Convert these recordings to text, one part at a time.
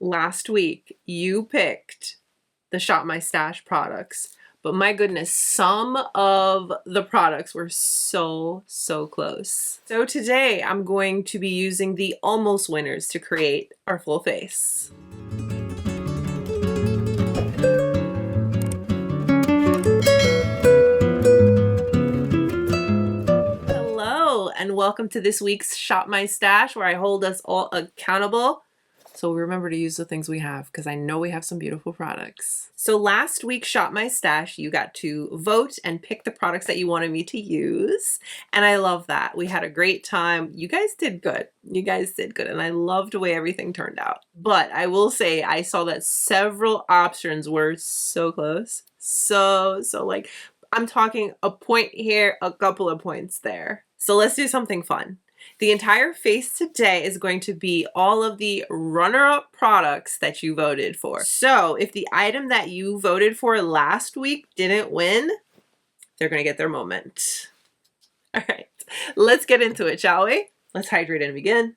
last week you picked the Shop My Stash products, but my goodness, some of the products were so close. So today I'm going to be using the almost winners to create our full face. Hello and welcome to this week's Shop My Stash, where I hold us all accountable so we remember to use the things we have, because I know we have some beautiful products. So last week, Shop My Stash, you got to vote and pick the products that you wanted me to use. And I love that. We had a great time. You guys did good. You guys did good. And I loved the way everything turned out. But I will say, I saw that several options were so close. So like, I'm talking a point here, a couple of points there. So let's do something fun. The entire face today is going to be all of the runner-up products that you voted for. So if the item that you voted for last week didn't win, they're going to get their moment. All right, let's get into it, shall we? Let's hydrate and begin.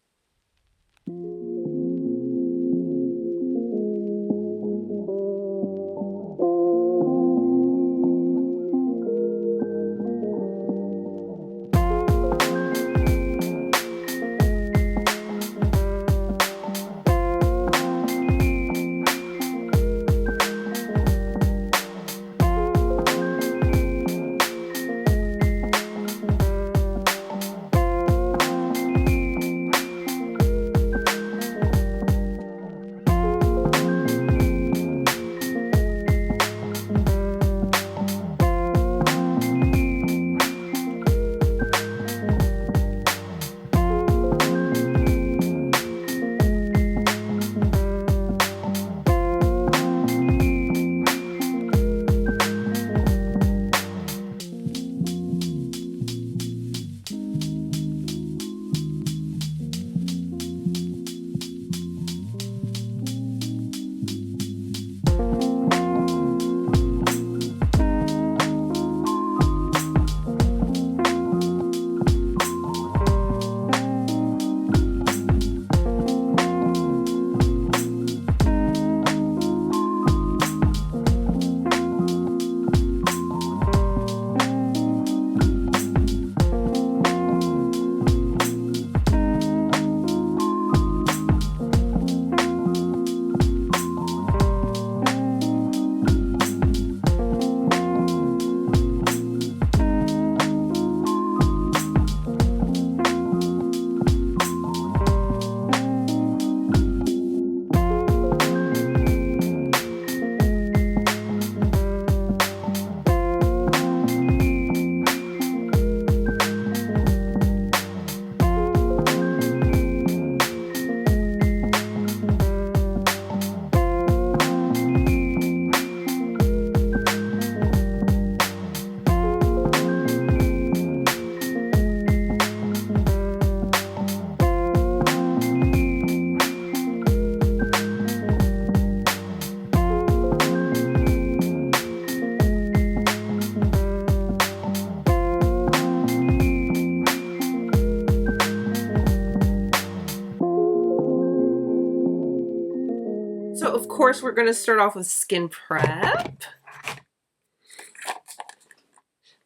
So of course we're going to start off with skin prep.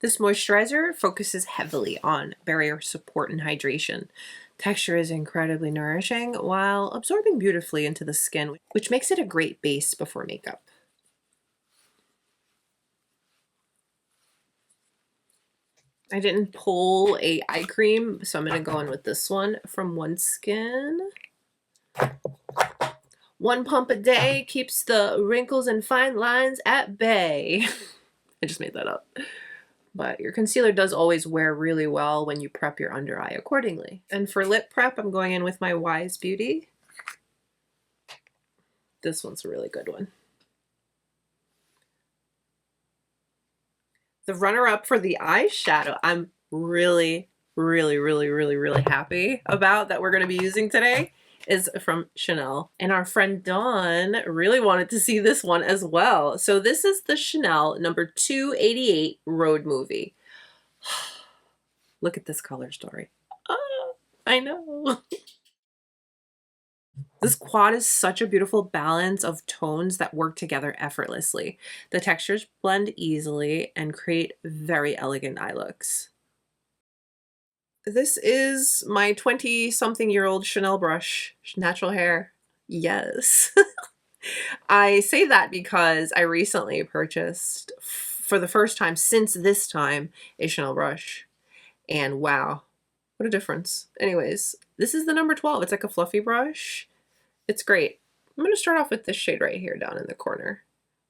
This moisturizer focuses heavily on barrier support and hydration. Texture is incredibly nourishing while absorbing beautifully into the skin, which makes it a great base before makeup. I didn't pull a eye cream, so I'm going to go in with this one from ONESKIN. One pump a day keeps the wrinkles and fine lines at bay. I just made that up. But your concealer does always wear really well when you prep your under eye accordingly. And for lip prep, I'm going in with my YSE Beauty. This one's a really good one. The runner-up for the eyeshadow, I'm really happy about that we're going to be using today, is from Chanel. And our friend Dawn really wanted to see this one as well. So this is the Chanel number 288 Road Movie. Look at this color story. Oh, I know. This quad is such a beautiful balance of tones that work together effortlessly. The textures blend easily and create very elegant eye looks. This is my 20-something-year-old Chanel brush, natural hair. Yes. I say that because I recently purchased, for the first time since this time, a Chanel brush. And wow, what a difference. Anyways, this is the number 12. It's like a fluffy brush. It's great. I'm going to start off with this shade right here down in the corner.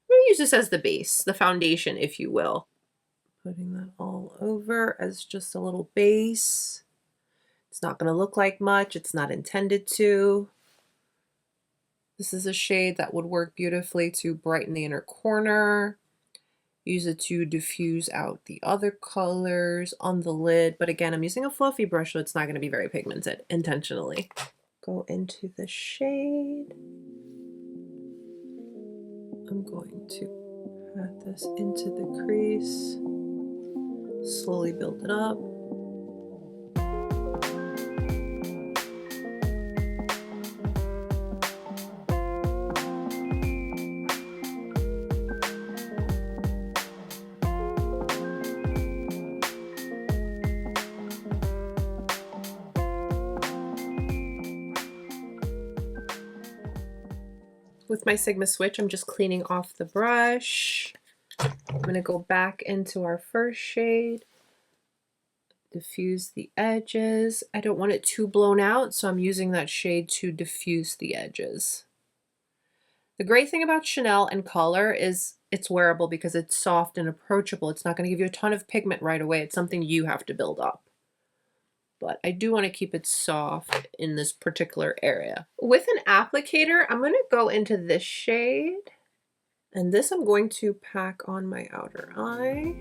I'm going to use this as the base, the foundation, if you will. Putting that all over as just a little base. It's not going to look like much. It's not intended to. This is a shade that would work beautifully to brighten the inner corner. Use it to diffuse out the other colors on the lid. But again, I'm using a fluffy brush, so it's not going to be very pigmented intentionally. Go into the shade. I'm going to add this into the crease. Slowly build it up. With my Sigma switch, I'm just cleaning off the brush. I'm going to go back into our first shade, diffuse the edges. I don't want it too blown out, so I'm using that shade to diffuse the edges. The great thing about Chanel and color is it's wearable because it's soft and approachable. It's not going to give you a ton of pigment right away. It's something you have to build up. But I do want to keep it soft in this particular area. With an applicator, I'm going to go into this shade, and this I'm going to pack on my outer eye.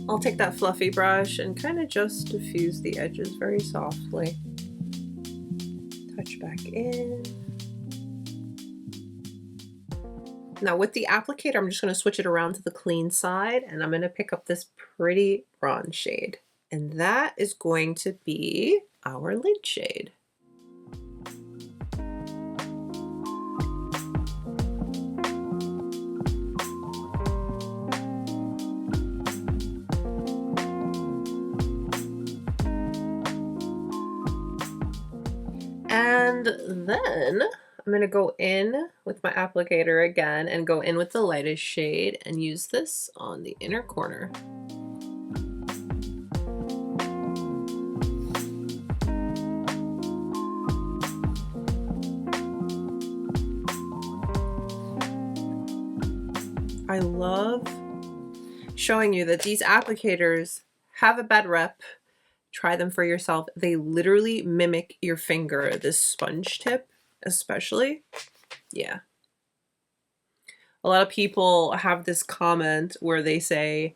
I'll take that fluffy brush and kind of just diffuse the edges very softly. Touch back in. Now with the applicator, I'm just going to switch it around to the clean side, and I'm going to pick up this pretty bronze shade. And that is going to be our lid shade. And then I'm going to go in with my applicator again and go in with the lightest shade and use this on the inner corner. I love showing you that these applicators have a bad rep. Try them for yourself. They literally mimic your finger, this sponge tip especially. Yeah. A lot of people have this comment where they say,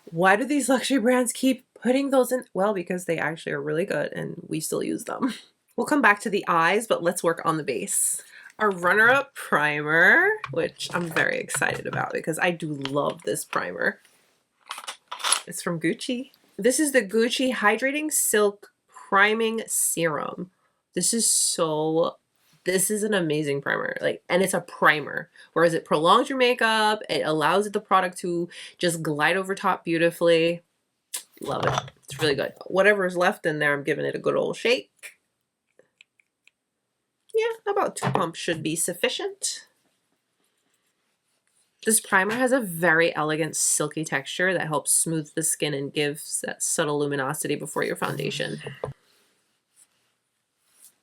why do these luxury brands keep putting those in? Well, because they actually are really good and we still use them. We'll come back to the eyes, but let's work on the base. Our runner-up primer, which I'm very excited about because I do love this primer. It's from Gucci. This is the Gucci Hydrating Silk Priming Serum. This is an amazing primer. And it's a primer. Whereas it prolongs your makeup, it allows the product to just glide over top beautifully. Love it. It's really good. Whatever is left in there, I'm giving it a good old shake. Yeah, about 2 pumps should be sufficient. This primer has a very elegant silky texture that helps smooth the skin and gives that subtle luminosity before your foundation.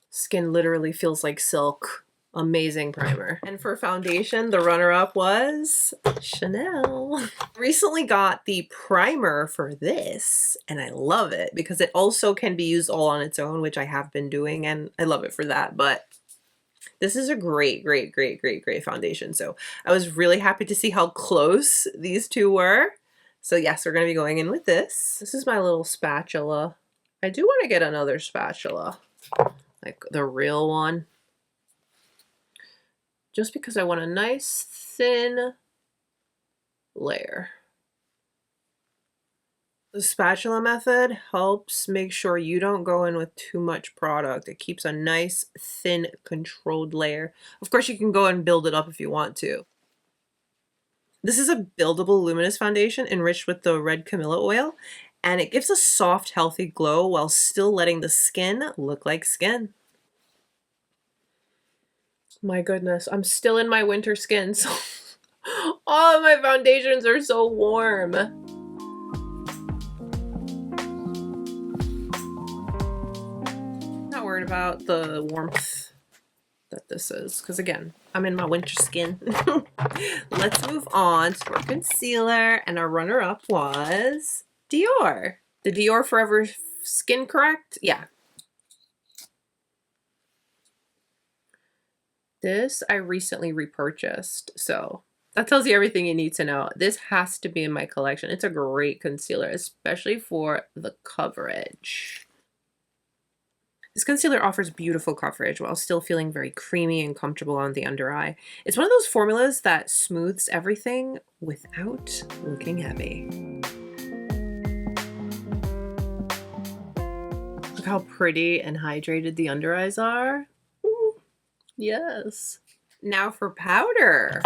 Skin literally feels like silk. Amazing primer. And for foundation, the runner-up was Chanel. Recently got the primer for this, and I love it because it also can be used all on its own, which I have been doing, and I love it for that. But this is a great foundation. So I was really happy to see how close these two were. So yes, we're going to be going in with this. This is my little spatula. I do want to get another spatula, like the real one, just because I want a nice thin layer. The spatula method helps make sure you don't go in with too much product. It keeps a nice, thin, controlled layer. Of course, you can go and build it up if you want to. This is a buildable luminous foundation enriched with the red Camilla oil, and it gives a soft, healthy glow while still letting the skin look like skin. My goodness, I'm still in my winter skin, so all of my foundations are so warm. Not worried about the warmth that this is, because again, I'm in my winter skin. Let's move on to our concealer, and our runner-up was Dior. The Dior Forever Skin Correct? Yeah. This I recently repurchased, so that tells you everything you need to know. This has to be in my collection. It's a great concealer, especially for the coverage. This concealer offers beautiful coverage while still feeling very creamy and comfortable on the under eye. It's one of those formulas that smooths everything without looking heavy. Look how pretty and hydrated the under eyes are. Ooh, yes. Now for powder.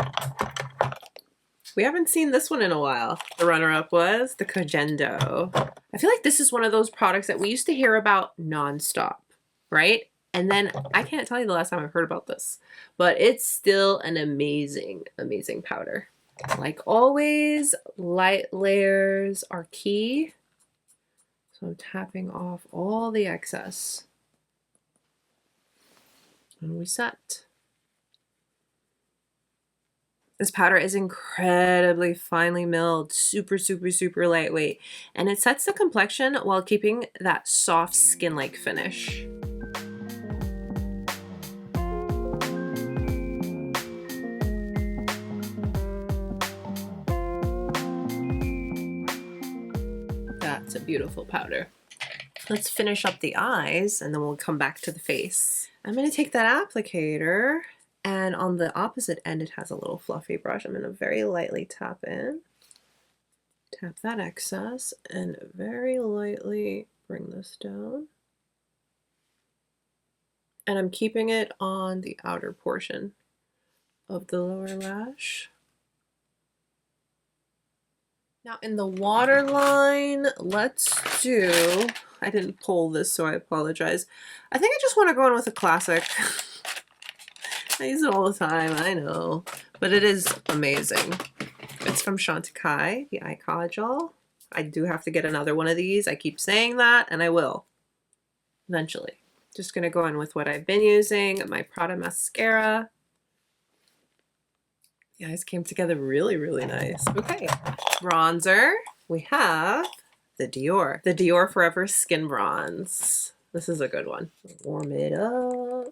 We haven't seen this one in a while. The runner-up was the Kajendo. I feel like this is one of those products that we used to hear about nonstop, right? And then I can't tell you the last time I've heard about this, but it's still an amazing, amazing powder. Like always, light layers are key. So I'm tapping off all the excess. And we set. This powder is incredibly finely milled, super, super, super lightweight, and it sets the complexion while keeping that soft skin-like finish. That's a beautiful powder. Let's finish up the eyes, and then we'll come back to the face. I'm going to take that applicator, and on the opposite end, it has a little fluffy brush. I'm going to very lightly tap in, tap that excess, and very lightly bring this down. And I'm keeping it on the outer portion of the lower lash. Now in the waterline, let's do, I didn't pull this, so I apologize. I think I just want to go in with a classic. I use it all the time, I know, but it is amazing. It's from Chantecaille, the Eye Kajal. I do have to get another one of these. I keep saying that, and I will eventually. Just gonna go in with what I've been using, my PRADA mascara. The eyes came together really, really nice. Okay, bronzer. We have the Dior. The Dior Forever Skin Bronze. This is a good one. Warm it up.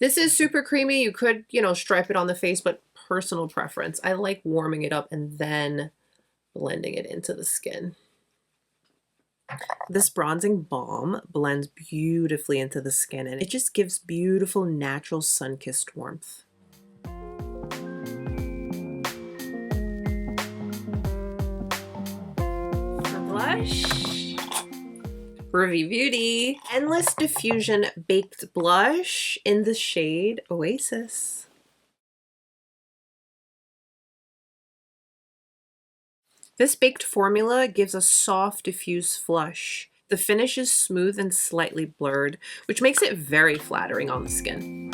This is super creamy. You could, you know, stripe it on the face, but personal preference. I like warming it up and then blending it into the skin. This bronzing balm blends beautifully into the skin, and it just gives beautiful, natural, sun-kissed warmth. For blush, Ravie Beauty Endless Diffusion Baked Blush in the shade Oasis. This baked formula gives a soft, diffuse flush. The finish is smooth and slightly blurred, which makes it very flattering on the skin.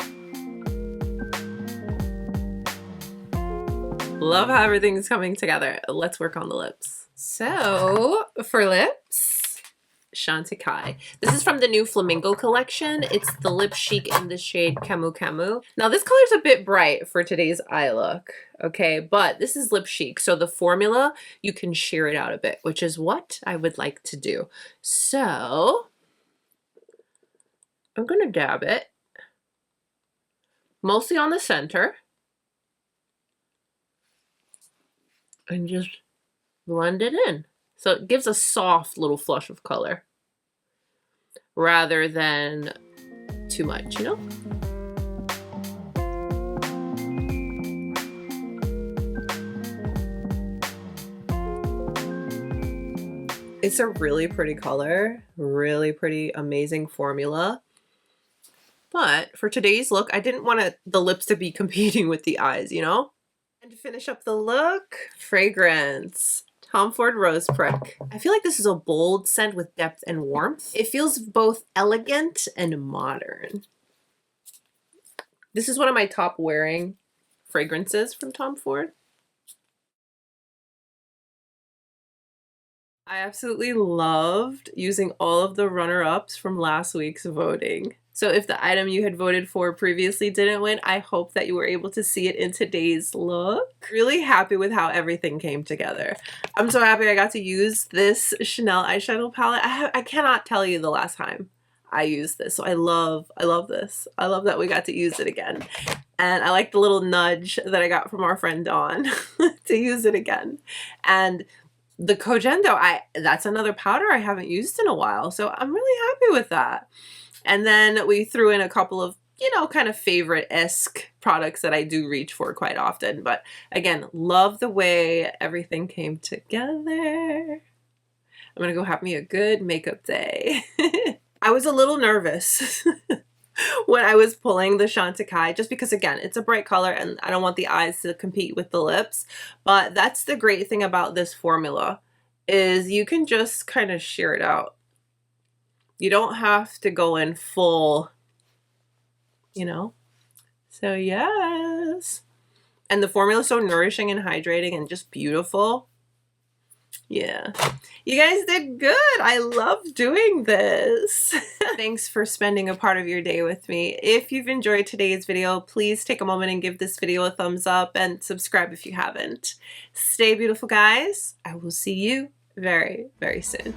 Love how everything's coming together. Let's work on the lips. So, for lips, Chantecaille. This is from the new Flamingo collection. It's the Lip Chic in the shade Camu Camu. Now this color is a bit bright for today's eye look, okay? But this is Lip Chic, so the formula, you can sheer it out a bit, which is what I would like to do. So, I'm gonna dab it, mostly on the center, and just blend it in. So it gives a soft little flush of color rather than too much, you know? It's a really pretty color, really pretty, amazing formula. But for today's look, I didn't want the lips to be competing with the eyes, you know? And to finish up the look, fragrance. Tom Ford Rose Prick. I feel like this is a bold scent with depth and warmth. It feels both elegant and modern. This is one of my top wearing fragrances from Tom Ford. I absolutely loved using all of the runner-ups from last week's voting. So if the item you had voted for previously didn't win, I hope that you were able to see it in today's look. Really happy with how everything came together. I'm so happy I got to use this Chanel eyeshadow palette. I cannot tell you the last time I used this. So I love this. I love that we got to use it again. And I like the little nudge that I got from our friend Dawn to use it again. And the Kojendo, that's another powder I haven't used in a while. So I'm really happy with that. And then we threw in a couple of, you know, kind of favorite-esque products that I do reach for quite often. But again, love the way everything came together. I'm going to go have me a good makeup day. I was a little nervous when I was pulling the Chantecaille, just because, again, it's a bright color and I don't want the eyes to compete with the lips. But that's the great thing about this formula, is you can just kind of sheer it out. You don't have to go in full, you know? So yes. And the formula is so nourishing and hydrating and just beautiful. Yeah. You guys did good. I love doing this. Thanks for spending a part of your day with me. If you've enjoyed today's video, please take a moment and give this video a thumbs up and subscribe if you haven't. Stay beautiful, guys. I will see you very, very soon.